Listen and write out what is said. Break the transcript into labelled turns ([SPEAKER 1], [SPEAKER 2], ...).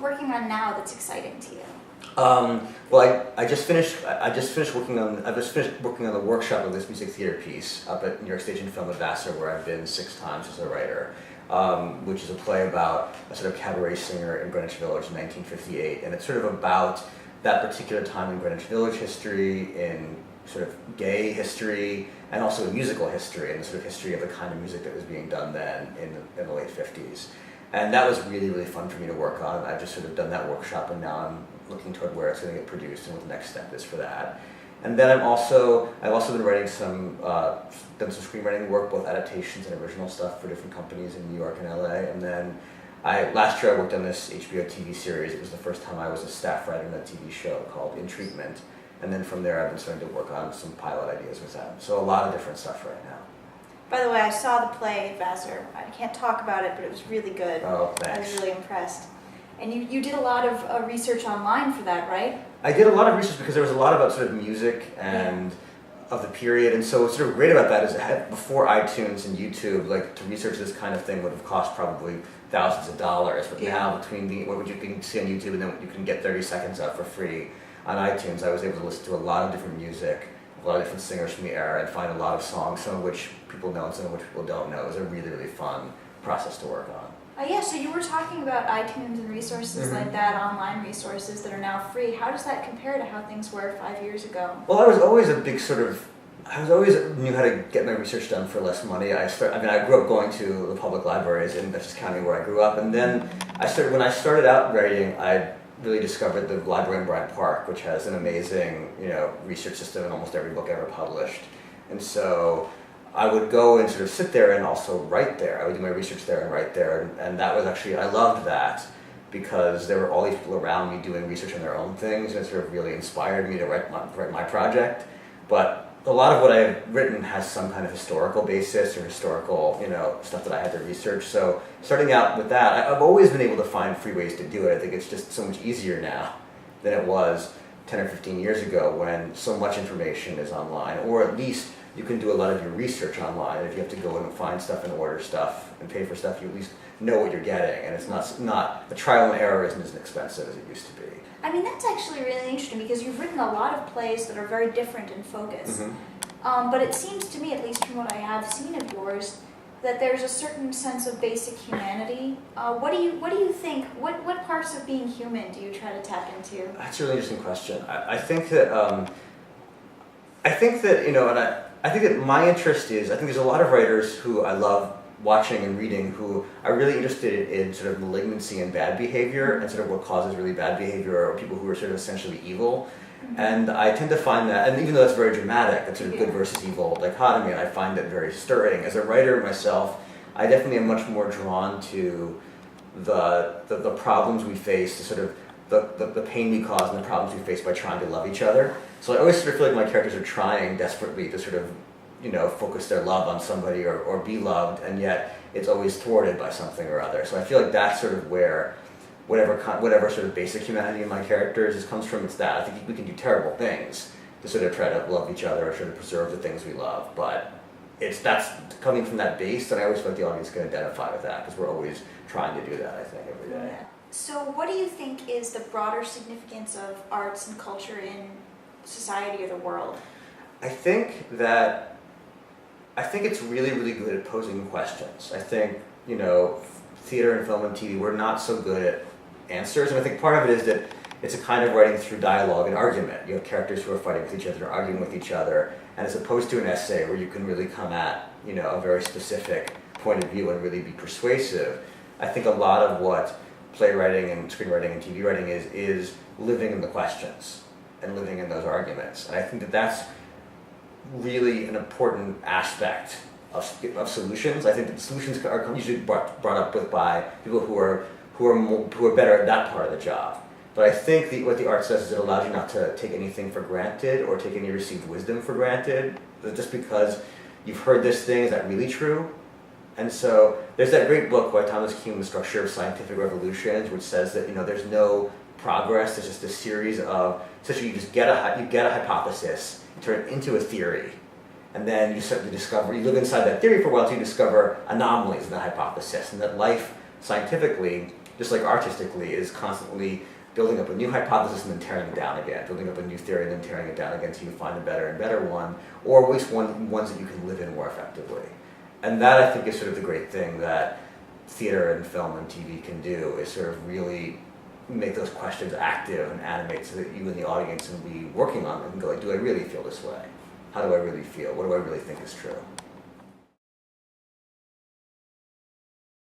[SPEAKER 1] working on now that's exciting to you?
[SPEAKER 2] Well, I just finished working on the workshop of this music theater piece up at New York Stage and Film Ambassador, where I've been 6 times as a writer, which is a play about a sort of cabaret singer in Greenwich Village in 1958, and it's sort of about that particular time in Greenwich Village history, in sort of gay history, and also in musical history, and the sort of history of the kind of music that was being done then in the late 50s. And that was really, really fun for me to work on. I've just sort of done that workshop, and now I'm looking toward where it's going to get produced and what the next step is for that. And then I've also been writing done some screenwriting work, both adaptations and original stuff for different companies in New York and LA. And then last year I worked on this HBO TV series. It was the first time I was a staff writer in a TV show called In Treatment. And then from there I've been starting to work on some pilot ideas with them. So a lot of different stuff right now.
[SPEAKER 1] By the way, I saw the play Vassar. I can't talk about it, but it was really good.
[SPEAKER 2] Oh, thanks.
[SPEAKER 1] I was really impressed. And you did a lot of research online for that, right?
[SPEAKER 2] I did a lot of research because there was a lot about sort of music and of the period, and so what's sort of great about that is before iTunes and YouTube, like to research this kind of thing would have cost probably thousands of dollars, but now between what you can see on YouTube and then what you can get 30 seconds of for free on iTunes, I was able to listen to a lot of different music, a lot of different singers from the era, and find a lot of songs, some of which people know and some of which people don't know. It was a really, really fun process to work on.
[SPEAKER 1] Yeah, so you were talking about iTunes and resources like that, online resources that are now free. How does that compare to how things were 5 years ago?
[SPEAKER 2] Well, I was always knew how to get my research done for less money. I grew up going to the public libraries in Dutchess County where I grew up, and then when I started out writing, I really discovered the library in Bryant Park, which has an amazing, research system in almost every book ever published. And so I would go and sort of sit there and also write there. I would do my research there and write there, and that was actually, I loved that because there were all these people around me doing research on their own things, and it sort of really inspired me to write my project. But a lot of what I've written has some kind of historical basis or historical, stuff that I had to research. So starting out with that, I've always been able to find free ways to do it. I think it's just so much easier now than it was 10 or 15 years ago when so much information is online, or at least you can do a lot of your research online. If you have to go in and find stuff and order stuff and pay for stuff, you at least know what you're getting, and it's not the trial and error isn't as expensive as it used to be.
[SPEAKER 1] I mean, that's actually really interesting because you've written a lot of plays that are very different in focus. But it seems to me, at least from what I have seen of yours, that there's a certain sense of basic humanity. What do you think? What parts of being human do you try to tap into?
[SPEAKER 2] That's a really interesting question. I think that my interest is, I think there's a lot of writers who I love watching and reading who are really interested in sort of malignancy and bad behavior and sort of what causes really bad behavior, or people who are sort of essentially evil. And I tend to find that, and even though that's very dramatic, that sort of good versus evil dichotomy, and I find it very stirring. As a writer myself, I definitely am much more drawn to the problems we face, the sort of the pain we cause and the problems we face by trying to love each other. So I always sort of feel like my characters are trying desperately to sort of, focus their love on somebody or be loved, and yet it's always thwarted by something or other. So I feel like that's sort of where whatever sort of basic humanity in my characters comes from. It's that. I think we can do terrible things to sort of try to love each other or sort of preserve the things we love, but that's coming from that base, and I always feel like the audience can identify with that because we're always trying to do that, I think, every day.
[SPEAKER 1] Yeah. So what do you think is the broader significance of arts and culture in society or the world?
[SPEAKER 2] I think it's really, really good at posing questions. I think, theater and film and TV, we're not so good at answers, and I think part of it is that it's a kind of writing through dialogue and argument. You have characters who are fighting with each other, arguing with each other, and as opposed to an essay where you can really come at, a very specific point of view and really be persuasive, I think a lot of what playwriting and screenwriting and TV writing is living in the questions and living in those arguments. And I think that that's really an important aspect of solutions. I think that solutions are usually brought up by people who are better at that part of the job. But I think what the art does is it allows you not to take anything for granted or take any received wisdom for granted. That just because you've heard this thing, is that really true? And so there's that great book by Thomas Kuhn, The Structure of Scientific Revolutions, which says that there's no progress. There's just a series of, essentially you get a hypothesis, you turn it into a theory, and then you start to discover, you live inside that theory for a while until you discover anomalies in the hypothesis, and that life scientifically just like artistically, is constantly building up a new hypothesis and then tearing it down again, building up a new theory and then tearing it down again until you find a better and better one, or at least ones that you can live in more effectively. And that, I think, is sort of the great thing that theater and film and TV can do, is sort of really make those questions active and animate so that you and the audience can be working on them and go, like, do I really feel this way? How do I really feel? What do I really think is true?